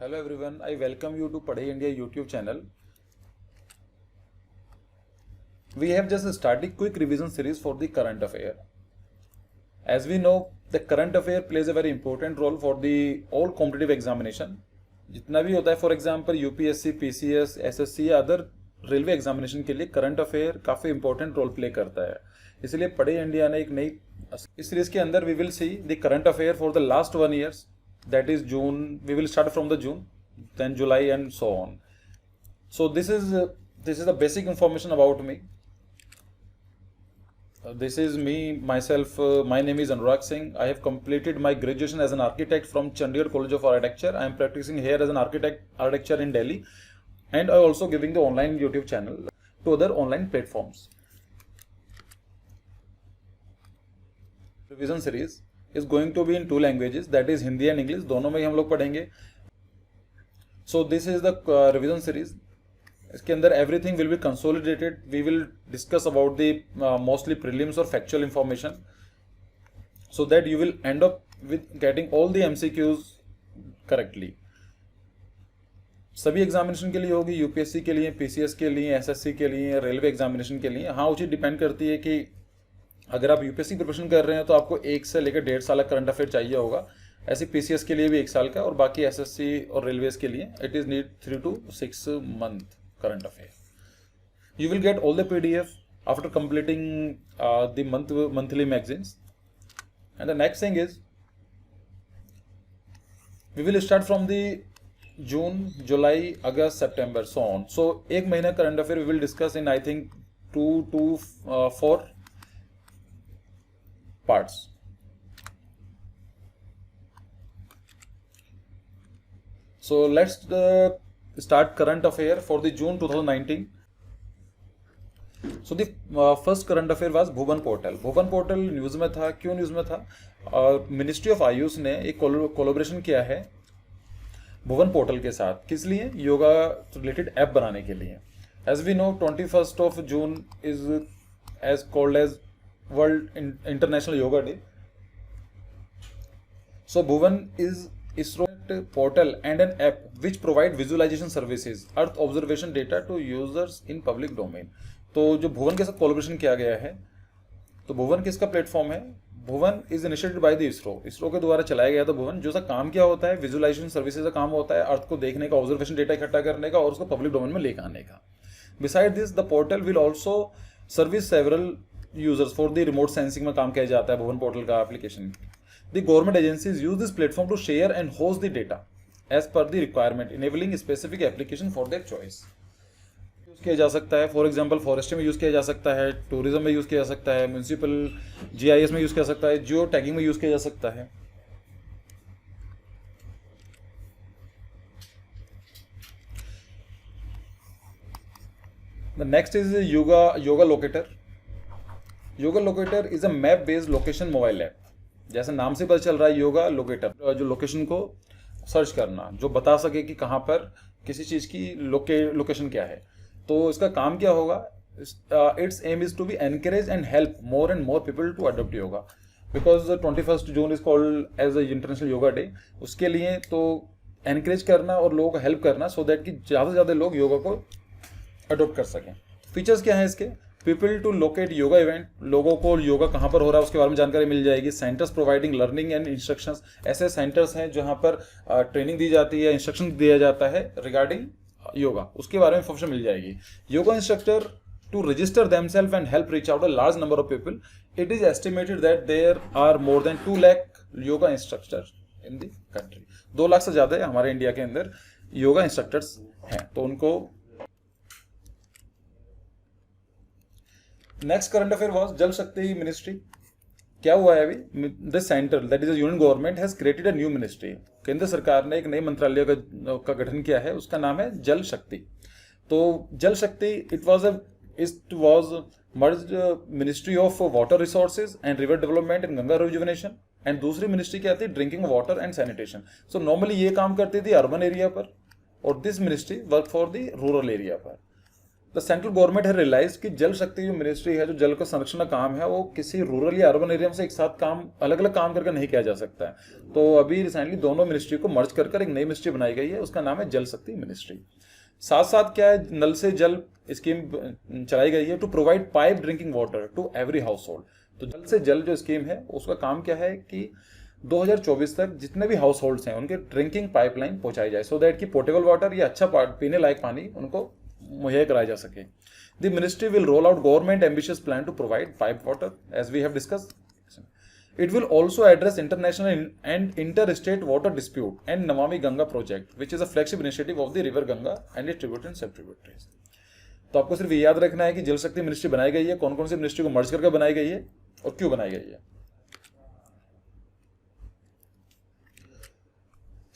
Hello everyone, I welcome you to Padhai India YouTube channel. We have just started quick revision series for the current affair. As we know, the current affair plays a very important role for the all competitive examination. जितना भी होता है, for example UPSC, PCS, SSC या other railway examination के लिए current affair काफ़ी important role play करता है. इसलिए पढ़े इंडिया ने एक नई इस सीरीज के अंदर we will see the current affair for the last 1 year. That is June. We will start from the June, then July, and so on. So this is the basic information about me. This is me myself. My name is Anurag Singh. I have completed my graduation as an architect from Chandigarh College of Architecture. I am practicing here as an architecture in Delhi, and I also giving the online YouTube channel to other online platforms. Revision series is going to be in 2 languages, that is Hindi and English. दोनों में ही हम लोग पढ़ेंगे. So this is the revision series. इसके अंदर everything will be consolidated. We will discuss about the mostly prelims or factual information, so that you will end up with getting all the MCQs correctly. सभी examination के लिए होगी, UPSC के लिए, PCS के लिए, एसएससी के लिए, रेलवे एग्जामिनेशन के लिए. हाँ, वो चीज़ डिपेंड करती है कि अगर आप यूपीएससी प्रिपरेशन कर रहे हैं तो आपको 1 से लेकर 1.5 साल का करंट अफेयर चाहिए होगा. ऐसे पीसीएस के लिए भी 1 साल का, और बाकी एसएससी और रेलवेज के लिए it is need 3 to 6 month current affair. You will get all the PDF after completing the monthly magazines. And the next thing is we will start from the June, July, August, September, so on. So 1 महीना current affair we will discuss in I think 2 to 4 parts. So let's start current affair for the June 2019. So the first current affair was Bhuvan portal. Bhuvan portal news में था. क्यों news में था? Ministry of Ayush ने एक collaboration किया है Bhuvan portal के साथ. किस लिए? योगा रिलेटेड ऐप बनाने के लिए. As we know 21st of June is as called as World International Yoga Day. So Bhuvan is ISRO portal and an app which provide visualization services, earth observation data to users in public domain. तो जो भुवन के साथ collaboration किया गया है, तो भुवन किसका platform है? Bhuvan is initiated by the ISRO के द्वारा चलाया गया था. भुवन जो सा काम क्या होता है, विजुअलाइजेशन सर्विसेज का काम होता है, अर्थ को देखने का, ऑब्जर्वेशन डेटा इकट्ठा करने का और उसको पब्लिक डोमेन में लेकर आने का. Beside this the portal will also service several users for the remote sensing में काम किया जाता है भुवन पोर्टल का application. The government agencies use this platform to share and host the data as per the requirement, enabling specific application for their choice. Use किया जा सकता है, फॉर एग्जांपल फॉरेस्ट्री में यूज किया जा सकता है, टूरिज्म में यूज किया जा सकता है, म्यूनिसिपल जीआईएस में यूज किया जा सकता है, जियो टैगिंग में यूज किया जा सकता है. The next is yoga locator. Yoga locator is a map based location mobile app. जैसे नाम से पता चल रहा है, योगा लोकेटर, जो लोकेशन को सर्च करना, जो बता सके कि कहाँ पर किसी चीज़ की लोकेशन क्या है. तो इसका काम क्या होगा? Its aim is to be encourage and help more and more people to adopt yoga, because 21st June is called as a international yoga day. उसके लिए तो एनकरेज करना और लोगों को हेल्प करना, सो दैट कि ज़्यादा से ज़्यादा लोग योगा को अडॉप्ट कर सकें. फीचर्स क्या है इसके? People to locate yoga event, लोगों को योगा कहाँ पर हो रहा है उसके बारे में जानकारी मिल जाएगी. Centres providing learning and instructions, ऐसे सेंटर्स हैं जहाँ पर ट्रेनिंग दी जाती है, इंस्ट्रक्शन दिया जाता है रिगार्डिंग योगा, उसके बारे में इंफॉर्मेशन मिल जाएगी. Yoga instructor to register themselves and help reach out a large number of people. It is estimated that there are more than 2 lakh yoga instructor in the country. 2 lakh से ज़्यादा हमारे इंडिया के अंदर योगा इंस्ट्रक्टर्स हैं, तो उनको. नेक्स्ट करंट अफेयर वॉज जल शक्ति मिनिस्ट्री. क्या हुआ है अभी? The central that is a union government has created a new ministry. केंद्र सरकार ने एक नए मंत्रालय का गठन किया है, उसका नाम है जल शक्ति. तो जल शक्ति it was merged ministry of water resources and river development and Ganga rejuvenation. And दूसरी मिनिस्ट्री क्या थी? Drinking water and sanitation. So normally ये काम करती थी अर्बन एरिया पर, और this ministry work for the rural area पर. द सेंट्रल गवर्नमेंट है रियलाइज कि जल शक्ति जो मिनिस्ट्री है, जो जल का संरक्षण का काम है, वो किसी रूरल या अर्बन एरिया से एक साथ काम अलग अलग काम करके नहीं किया जा सकता है। तो अभी रिसेंटली दोनों मिनिस्ट्री को मर्ज कर एक नई मिनिस्ट्री बनाई गई है, उसका नाम है जल शक्ति मिनिस्ट्री। साथ साथ क्या है, नल से जल स्कीम चलाई गई है to provide pipe drinking water to every household. तो जल से जल जो स्कीम है उसका काम क्या है कि 2024 तक जितने भी हाउस होल्ड्स हैं उनके ड्रिंकिंग पाइपलाइन पहुंचाई जाए, सो दैट कि पोर्टेबल वाटर या अच्छा पीने लायक पानी उनको मुहैया कराया जा सके। The ministry will roll out government ambitious plan to provide pipe water as we have discussed. It will also address international and inter-state water dispute and Namami Ganga project, which is a flagship initiative of the river Ganga and its tributaries and sub-tributaries. तो आपको सिर्फ ये याद रखना है कि जल शक्ति मिनिस्ट्री बनाई गई है, कौन कौन सी मिनिस्ट्री को मर्ज करके बनाई गई है और क्यों बनाई गई है।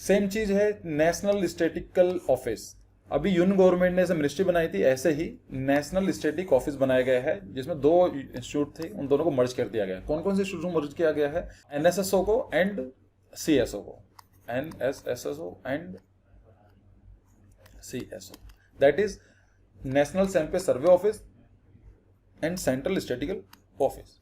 सेम चीज है नेशनल स्टैटिस्टिकल ऑफिस। अभी यूनियन गवर्नमेंट ने ऐसे मिनिस्ट्री बनाई थी, ऐसे ही नेशनल स्टैटिक ऑफिस बनाया गया है जिसमें 2 इंस्टीट्यूट थे, उन दोनों को मर्ज कर दिया गया है। कौन कौन से इंस्टीट्यूट को मर्ज किया गया है? एनएसएसओ को एंड सीएसओ को, NSSO and CSO, that is national sample survey office and central statistical office.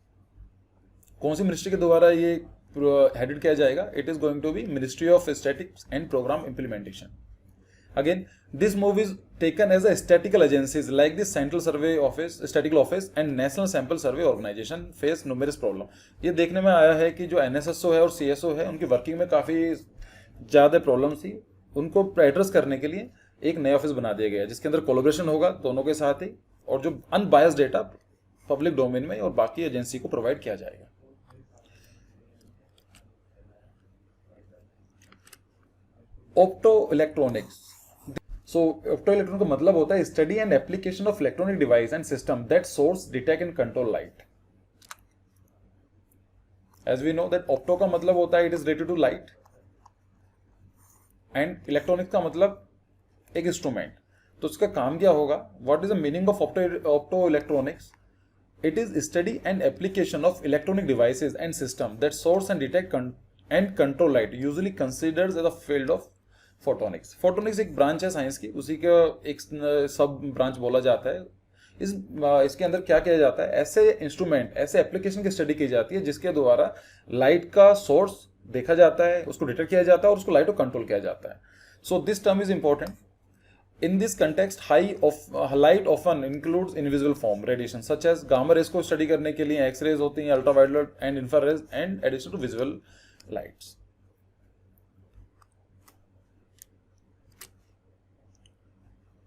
कौन सी मिनिस्ट्री के द्वारा ये हेडेड किया जाएगा? It is going to be ministry of statics and programme implementation. Again, this move is taken as a statistical agencies like the Central Survey Office, Statistical Office and National Sample Survey Organization face numerous problem। ये देखने में आया है कि जो NSSO है और CSO है उनकी वर्किंग में काफ़ी ज़्यादा प्रॉब्लम थी, उनको एड्रेस करने के लिए एक नया ऑफिस बना दिया गया जिसके अंदर कोलैबोरेशन होगा दोनों के साथ ही, और जो अनबायस्ड डेटा पब्लिक डोमेन में और बाकी एजेंसी को प्रोवाइड किया जाएगा। Opto electronics. So opto electronic का मतलब होता है study and application of electronic device and system that source, detect and control light. As we know that opto का मतलब होता है it is related to light, and electronic का मतलब एक इंस्ट्रूमेंट। तो उसका काम क्या होगा? What is the meaning of opto electronics? It is study and application of electronic devices and system that source and detect and control light, usually considered as the field of photonics. Photonics एक branch है science की, उसी का एक सब branch बोला जाता है। इसके अंदर क्या किया जाता है? ऐसे इंस्ट्रूमेंट, ऐसे एप्लीकेशन की स्टडी की जाती है जिसके द्वारा लाइट का सोर्स देखा जाता है, उसको डिटेक्ट किया जाता है और उसको लाइट को कंट्रोल किया जाता है। So this term is important. In this context, light often includes invisible form radiation such as gamma rays को स्टडी करने के लिए एक्स-रेज होती हैं, ultraviolet and infrared and addition to visual lights.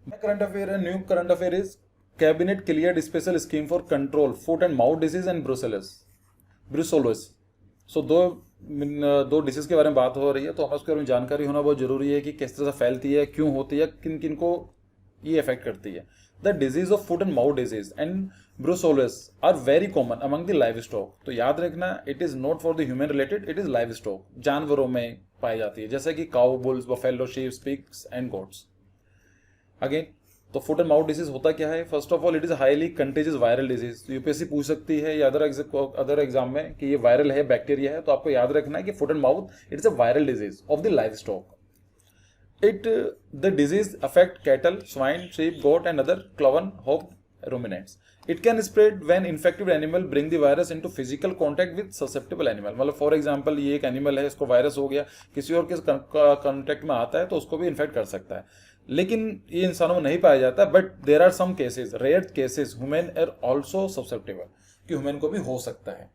Current affair है, new current affair is cabinet cleared special scheme for control foot and mouth disease and brucellosis. So दो disease के बारे में बात हो रही है, तो हमें उसके बारे में जानकारी होना बहुत जरूरी है कि किस तरह से फैलती है, क्यों होती है, किन किन को ये इफेक्ट करती है। The disease of foot and mouth disease and brucellosis are very common among the livestock. तो याद रखना, it is not for the human related, it is livestock, जानवरों में पाई जाती है, जैसे कि cow, bulls, buffalo, sheep, pigs and goats. Again, तो फुट एंड माउथ डिजीज होता क्या है? First of all, it is highly contagious viral disease. UPSC पूछ सकती है या अदर एग्जाम में कि ये वायरल है, बैक्टीरिया है, तो आपको याद रखना है कि foot and mouth it is a viral disease of the livestock. The disease affect cattle, swine, sheep, goat and other cloven hog ruminants. It can spread when infected animal bring the virus into physical contact with susceptible animal। मतलब for example ये एक animal है, इसको virus हो गया, किसी और के कॉन्टेक्ट में आता है तो उसको भी इन्फेक्ट कर सकता है। लेकिन ये इंसानों में नहीं पाया जाता, but there are some cases, rare cases, human are also susceptible, कि ह्यूमन को भी हो सकता है।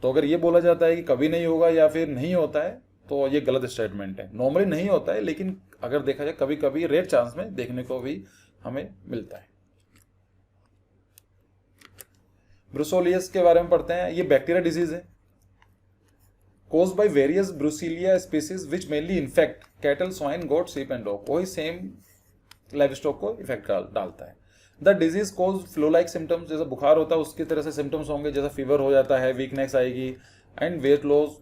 तो अगर ये बोला जाता है कि कभी नहीं होगा या फिर नहीं होता है, तो ये गलत स्टेटमेंट है। नॉर्मली नहीं होता है, लेकिन अगर देखा जाए कभी कभी रेयर चांस में देखने को भी हमें मिलता है। ब्रुसेलोसिस के बारे में पढ़ते हैं। ये बैक्टीरिया डिजीज है caused by various Brucellosia species which mainly infect cattle, swine, goat, sheep and dog। वही सेम लाइवस्टॉक को इफेक्ट डालता है। The disease cause flu like symptoms, जैसा बुखार होता है उसकी तरह से सिम्टम्स होंगे, जैसा फीवर हो जाता है, वीकनेस आएगी and weight loss.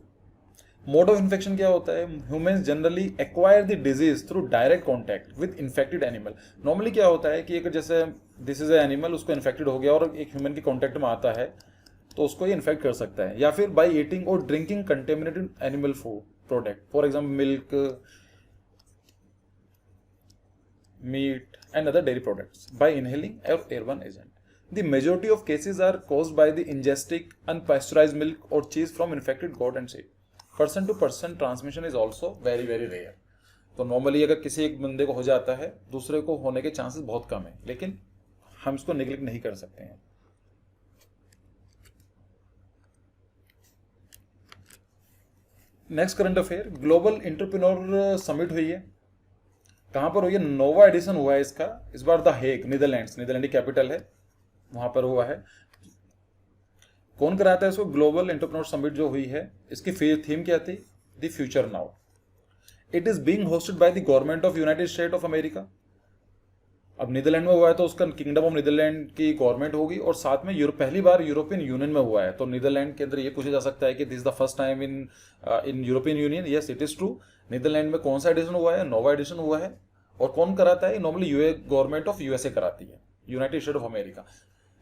Mode of infection क्या होता है? Humans generally acquire the disease through direct contact with infected animal. Normally क्या होता है कि एक जैसे दिस इज एनिमल, उसको इन्फेक्टेड हो गया और एक ह्यूमन के कॉन्टैक्ट में आता है तो उसको ये इन्फेक्ट कर सकता है, या फिर बाय ईटिंग और drinking contaminated animal food product, for example milk, meat, and other dairy products by inhaling or airborne agent. The majority of cases are caused by the ingesting unpasteurized milk or cheese from infected goat and sheep. Person to person transmission is also very very rare. तो normally अगर किसी एक बंदे को हो जाता है, दूसरे को होने के चांसेस बहुत कम है, लेकिन हम इसको निगलेक्ट नहीं कर सकते हैं। Next current affair, global entrepreneur summit हुई है। कहां पर हुई है? नोवा एडिशन हुआ है इसका, इस बार the Hague, Netherlands, Netherland capital है, वहां पर हुआ है। कौन कराता है इसको? ग्लोबल एंटरप्रेन्योर समिट जो हुई है, इसकी थीम क्या थी? The future now. It is being hosted by the government of United state of America. अब नीदरलैंड में हुआ है तो उसका किंगडम ऑफ नीदरलैंड की गवर्नमेंट होगी, और साथ में पहली बार यूरोपियन यूनियन में हुआ है। तो नीदरलैंड के अंदर ये पूछा जा सकता है कि this is the first time in European Union. Yes, it is true. Netherland में कौन सा एडिशन हुआ है? नोवा एडिशन हुआ है। और कौन कराता है? नॉर्मली गवर्नमेंट ऑफ यूएसए कराती है, United state of America.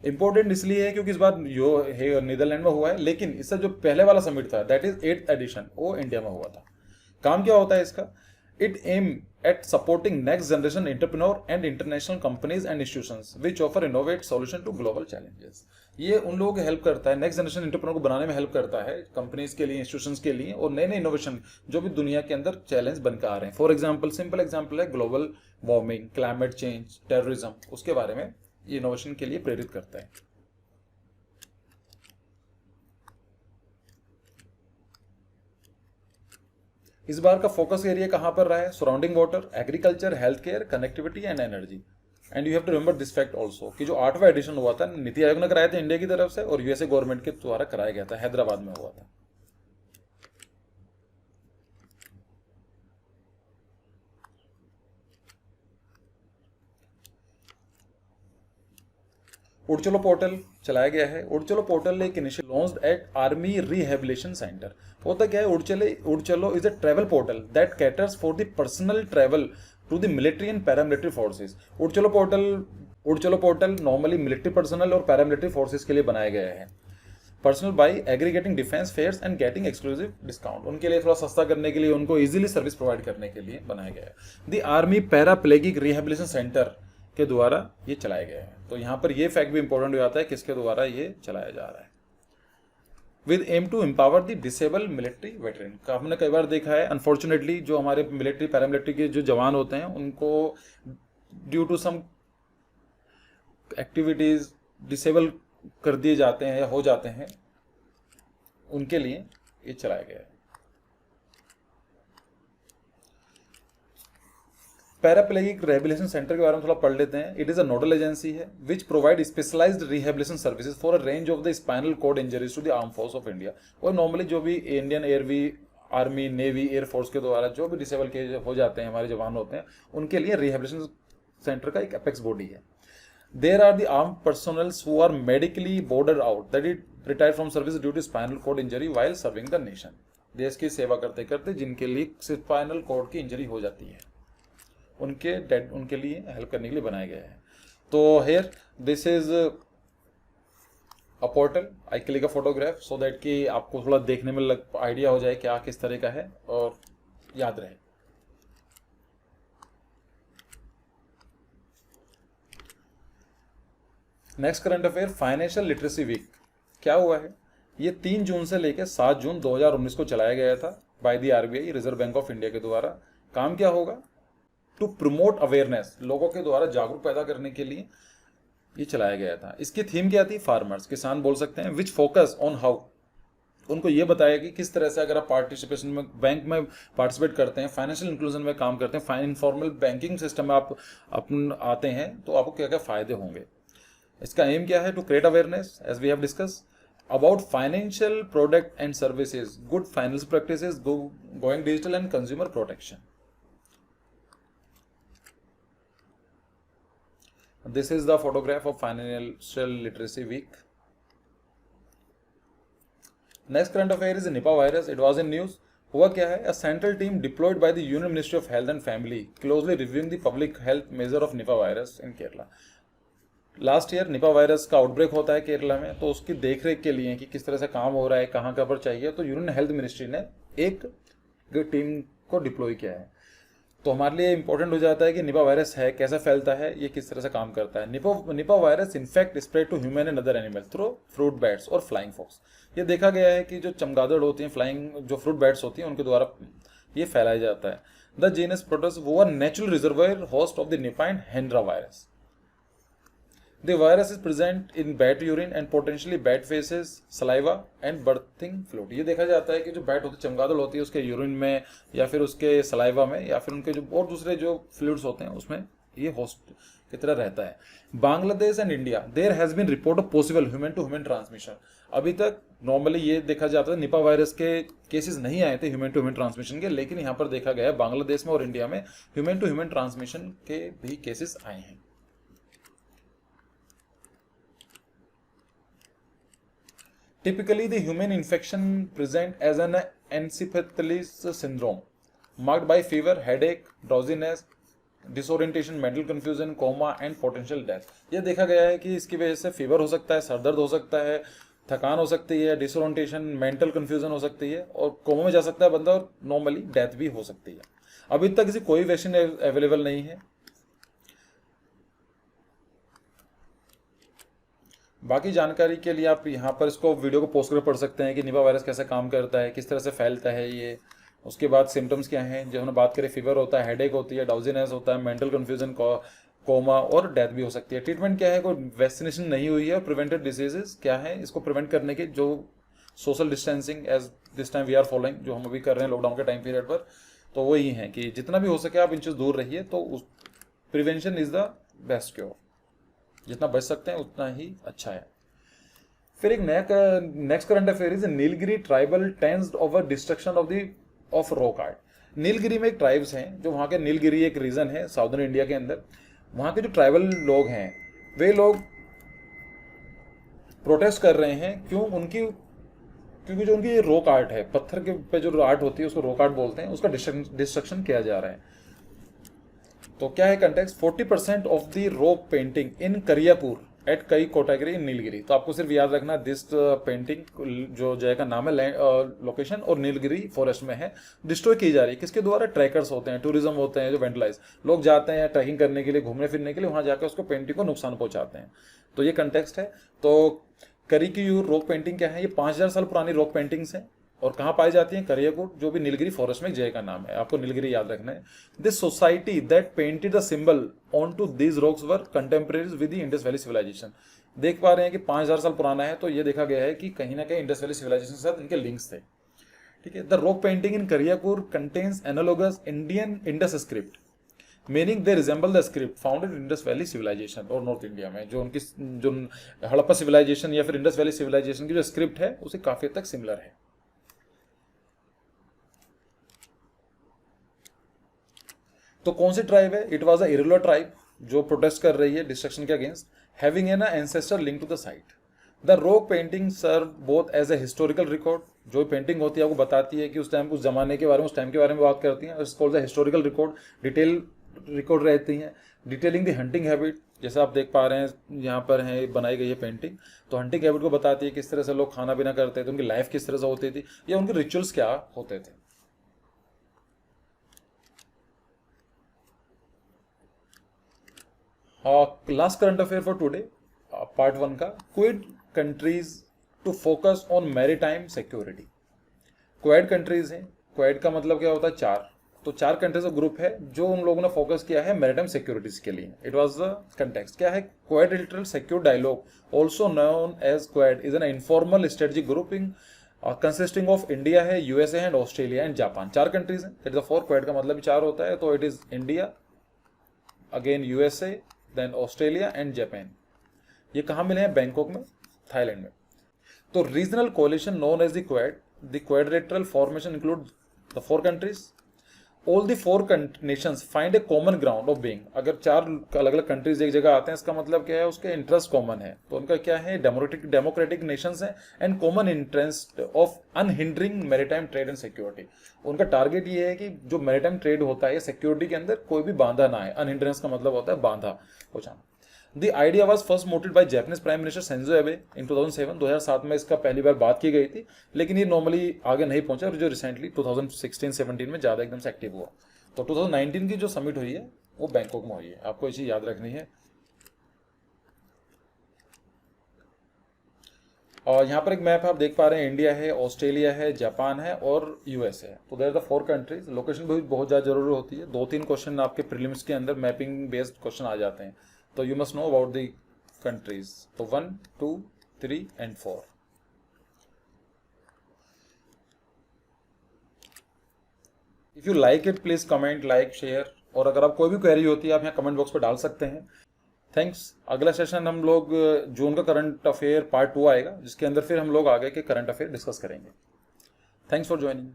Important इसलिए है क्योंकि इस बार नीदरलैंड में हुआ है, लेकिन इससे जो पहले वाला समिट था, दैट इज 8th एडिशन, वो इंडिया में हुआ था। काम क्या होता है इसका? It aim at supporting next generation entrepreneur and international companies and institutions which offer innovative solution to global challenges. ये उन लोगों को हेल्प करता है, नेक्स्ट जनरेशन एंटरप्रेन्योर को बनाने में हेल्प करता है, कंपनीज के लिए, इंस्टीट्यूशंस के लिए, और नए नए इनोवेशन जो भी दुनिया के अंदर चैलेंज बनकर आ रहे हैं। फॉर एग्जांपल, सिंपल एग्जांपल है global warming, climate change, terrorism, उसके बारे में ये इनोवेशन के लिए प्रेरित करता है। इस बार का फोकस एरिया कहां पर रहा है? Surrounding water, agriculture, health care, connectivity and energy. And you have to remember this fact also कि जो 8वां एडिशन हुआ था, नीति आयोग ने कराया था इंडिया की तरफ से, और यूएसए गवर्नमेंट के द्वारा कराया गया था, हैदराबाद में हुआ था। उड़ चलो पोर्टल चलाया गया है। उड़ चलो पोर्टल एक initial launched at army rehabilitation centre. होता क्या है? Udd Chalo is a travel portal that caters for the personnel travel to the military and paramilitary forces. Udd Chalo portal normally military personnel और पैरामिलिट्री फोर्सेस के लिए बनाया गया है। Personnel by aggregating defence fares and getting exclusive discount, उनके लिए थोड़ा सस्ता करने के लिए, उनको इजीली सर्विस प्रोवाइड करने के लिए बनाया गया है। द आर्मी पैराप्लेगिक रिहेबिलिटेशन सेंटर के द्वारा ये चलाया गया है। तो यहां पर ये फैक्ट भी इंपॉर्टेंट हो जाता है किसके द्वारा ये चलाया जा रहा है। With aim to empower the disable military veteran. हमने कई बार देखा है, अनफॉर्चुनेटली जो हमारे मिलिट्री पैरामिलिट्री के जो जवान होते हैं, उनको due to some activities disable कर दिए जाते हैं या हो जाते हैं, उनके लिए ये चलाया गया है। पैराप्लेगिक रिहेबिलिटेशन सेंटर के बारे में थोड़ा पढ़ लेते हैं। It is a nodal agency है which provide specialised rehabilitation services for a range of the spinal cord injuries to the arm force of India. और नॉर्मली जो भी Indian airway, army, navy, air force के द्वारा जो भी डिसेबल के हो जाते हैं हमारे जवान होते हैं, उनके लिए रिहेबिलिटेशन सेंटर का एक अपेक्स बॉडी है। There are the arm personnels who are medically boarded out that it retire from service due to spinal cord injury while serving the nation. देश की सेवा करते करते जिनके लिए स्पाइनल कॉर्ड की इंजरी हो जाती है, उनके लिए हेल्प करने के लिए बनाया गया है। तो here this is a portal. I click a photograph so that कि आपको थोड़ा देखने में आइडिया हो जाए क्या किस तरह का है और याद रहे। Next current affair, financial literacy week क्या हुआ है? ये 3 जून से लेकर 7 जून 2019 को चलाया गया था by the RBI, reserve bank of India के द्वारा। काम क्या होगा? टू प्रमोट अवेयरनेस, लोगों के द्वारा जागरूक पैदा करने के लिए ये चलाया गया था। इसकी थीम क्या थी? फार्मर्स, किसान बोल सकते हैं। विच फोकस ऑन हाउ, उनको ये बताया कि किस तरह से अगर आप पार्टिसिपेशन में बैंक में पार्टिसिपेट करते हैं, फाइनेंशियल इंक्लूजन में काम करते हैं, इनफॉर्मल बैंकिंग सिस्टम में आप आते हैं, तो आपको क्या क्या फायदे होंगे। इसका एम क्या है? To create awareness as we have discuss about financial product and services, good financial practices, going digital and consumer protection. This is the photograph of Financial Literacy Week. Next current affair is Nipah virus. It was in news. हुआ क्या है? A central team deployed by the Union Ministry of Health and Family closely reviewing the public health measure of Nipah virus in Kerala. Last year Nipah virus का outbreak होता है केरला में, तो उसकी देखरेख के लिए कि किस तरह से काम हो रहा है, कहाँ कहाँ पर चाहिए, तो यूनियन हेल्थ मिनिस्ट्री ने एक टीम को डिप्लॉय किया है। तो हमारे लिए इंपॉर्टेंट हो जाता है कि निपा वायरस है, कैसा फैलता है, ये किस तरह से काम करता है। Nipah virus infect spread to human and other animal through fruit bats और फ्लाइंग फॉक्स। ये देखा गया है कि जो चमगादड़ होती हैं, फ्लाइंग जो फ्रूट बैट्स होती हैं, उनके द्वारा ये फैलाया जाता है। द जीनस प्रोटोस वो are natural reservoir host of the Nipah and Hendra virus. The virus is present in bat urine and potentially bat feces, saliva and birthing fluid। ये देखा जाता है कि जो बैट होती है, चमगादड़ होती है, उसके यूरिन में या फिर उसके सलाइवा में या फिर उनके जो और दूसरे जो फ्लूइड्स होते हैं उसमें ये होस्ट की तरह रहता है। Bangladesh and India there has been report of possible human to human transmission. अभी तक नॉर्मली ये देखा जाता है निपा वायरस के केसेस नहीं आए थे ह्यूमन टू ह्यूमन ट्रांसमिशन के, लेकिन यहाँ पर देखा गया है बांग्लादेश में और इंडिया में ह्यूमन टू ह्यूमन ट्रांसमिशन के भी केसेस आए हैं। Typically, the human infection present as an encephalitis syndrome, marked by fever, headache, drowsiness, disorientation, mental confusion, coma and potential death। यह देखा गया है कि इसकी वजह से फीवर हो सकता है, सर दर्द हो सकता है, थकान हो सकती है, डिसोरिएंटेशन, मेंटल कंफ्यूजन हो सकती है और कोमा में जा सकता है बंदा और नॉर्मली डेथ भी हो सकती है। अभी तक इसी कोई वैक्सीन अवेलेबल नहीं है। बाकी जानकारी के लिए आप यहाँ पर इसको वीडियो को पोस्ट कर पढ़ सकते हैं कि निपा वायरस कैसे काम करता है, किस तरह से फैलता है ये। उसके बाद सिम्टम्स क्या हैं, जो हमने बात करें, फीवर होता है, हेडेक होती है, डाउजीनेस होता है, मेंटल कन्फ्यूजन, कोमा और डेथ भी हो सकती है। ट्रीटमेंट क्या है, कोई वैक्सीनेशन नहीं हुई है। प्रिवेंटेड डिजीजेस क्या है, इसको प्रिवेंट करने के जो social distancing as this time we are following, जो हम अभी कर रहे हैं लॉकडाउन के टाइम पीरियड पर, तो वही है कि जितना भी हो सके आप इन चीज़ दूर रहिए। तो prevention is the best cure, जितना बच सकते हैं उतना ही अच्छा है। फिर एक नया next current affair is Nilgiri tribal tensed over destruction of rock art. Nilgiri में एक ट्राइब्स हैं, जो वहाँ के नीलगिरी एक रीजन है साउदर्न इंडिया के अंदर। वहाँ के जो ट्राइबल लोग हैं वे लोग प्रोटेस्ट कर रहे हैं, क्योंकि जो उनकी रॉक आर्ट है, पत्थर के पे जो आर्ट होती है उसको रॉक आर्ट बोलते हैं, उसका डिस्ट्रक्शन किया जा रहा है। तो क्या है context, 40% of the rock painting in Kariyapur at कई कोटागिरी इन नीलगिरी। तो आपको सिर्फ याद रखना दिस पेंटिंग जो जगह का नाम है लोकेशन और नीलगिरी फॉरेस्ट में है, डिस्ट्रॉय की जा रही है। किसके द्वारा, ट्रैकर्स होते हैं, टूरिज्म होते हैं जो वेंडलाइज लोग जाते हैं ट्रैकिंग करने के लिए, घूमने फिरने के लिए, वहां जाकर उसको पेंटिंग को नुकसान पहुंचाते हैं। तो ये कंटेक्स्ट है। तो करिक्यूर रॉक पेंटिंग क्या है, ये 5000 साल पुरानी रॉक पेंटिंग्स हैं और कहाँ पाई जाती है, करियाकुर, जो भी नीलगिरी फॉरेस्ट में एक जगह का नाम है, आपको नीलगिरी याद रखना है। This society that painted the symbol on to these rocks were contemporaries with the Indus valley civilisation. देख पा रहे हैं कि 5000 साल पुराना है, तो ये देखा गया है कि कहीं ना कहीं इंडस वैली सिविलाइजेशन के साथ इनके लिंक्स थे। ठीक है। The rock painting in Kariyakur contains analogous Indian Indus script, meaning they resemble the script found in Indus valley civilisation. और नॉर्थ इंडिया में जो उनकी जो हड़प्पा सिविलाइजेशन या फिर इंडस वैली सिविलाइजेशन की जो स्क्रिप्ट है उसे काफी हद तक सिमिलर है। तो कौन सी ट्राइब है, it was a Irula tribe जो प्रोटेस्ट कर रही है डिस्ट्रक्शन के against, having an ancestor link to the site. The rock painting serve both as a historical record, जो पेंटिंग होती है आपको बताती है कि उस टाइम, उस जमाने के बारे में, उस टाइम के बारे में बात करती है। इसको हिस्टोरिकल रिकॉर्ड, डिटेल रिकॉर्ड रहती हैं, डिटेलिंग द हंटिंग हैबिट। जैसे आप देख पा रहे हैं यहाँ पर है बनाई गई है पेंटिंग, तो हंटिंग हैबिट को बताती है किस तरह से लोग खाना पीना करते थे, उनकी लाइफ किस तरह से होती थी या उनके रिचुअल्स क्या होते थे। Last current affair for today, part 1 का, Quad countries to focus on maritime security. Quad countries हैं, क्वेड का मतलब क्या होता है, 4। तो 4 कंट्रीज का ग्रुप है जो उन लोगों ने फोकस किया है मैरीटाइम सिक्योरिटीज के लिए। इट वाज द कंटेक्स्ट क्या है, quadrilateral security dialogue also known as quad is an informal strategic grouping consisting of India है, USA and Australia and Japan. 4 countries हैं, दैट इज द 4। क्वेड का मतलब 4 होता है, तो it is India, again USA, then Australia and Japan. ये कहाँ मिले हैं, बैंकॉक में, थाईलैंड में। तो regional coalition known as the quadrilateral formation include the 4 countries. All the 4 Nations find A common ground of being. अगर 4 अलग अलग कंट्रीज एक जगह आते हैं, इसका मतलब क्या है, उसके इंटरेस्ट कॉमन है। तो उनका क्या है, डेमोक्रेटिक नेशंस हैं and common interest of unhindering maritime trade and security. उनका टारगेट ये है कि जो मैरीटाइम ट्रेड होता है या सिक्योरिटी के अंदर कोई भी बांधा ना है। अनहिंड्रेंस का मतलब होता है बांधा हो जाना। The idea was first mooted by Japanese prime minister Shinzo Abe in 2007। 2007 में इसका पहली बार बात की गई थी, लेकिन ये नॉर्मली आगे नहीं पहुंचा, और जो रिसेंटली 2016-17 में ज़्यादा एकदम से एक्टिव हुआ। तो 2019 की जो समिट हुई है वो बैंकॉक में हुई है, आपको ये चीज़ याद रखनी है। और यहाँ पर एक मैप है, आप देख पा रहे हैं, इंडिया है, ऑस्ट्रेलिया है, जापान है और यूएस है। तो देयर द 4 कंट्रीज। लोकेशन भी बहुत ज़्यादा जरूरी होती है। 2-3 क्वेश्चन आपके प्रीलिम्स के अंदर मैपिंग बेस्ड क्वेश्चन आ जाते हैं, तो you must know about the countries. तो 1, 2, 3 and 4। If you like it please comment, like, share, और अगर आप कोई भी क्वेरी होती है आप यहाँ कमेंट बॉक्स पर डाल सकते हैं। थैंक्स। अगला सेशन हम लोग जून का करंट अफेयर पार्ट 2 आएगा, जिसके अंदर फिर हम लोग आगे के करंट अफेयर डिस्कस करेंगे। Thanks for joining.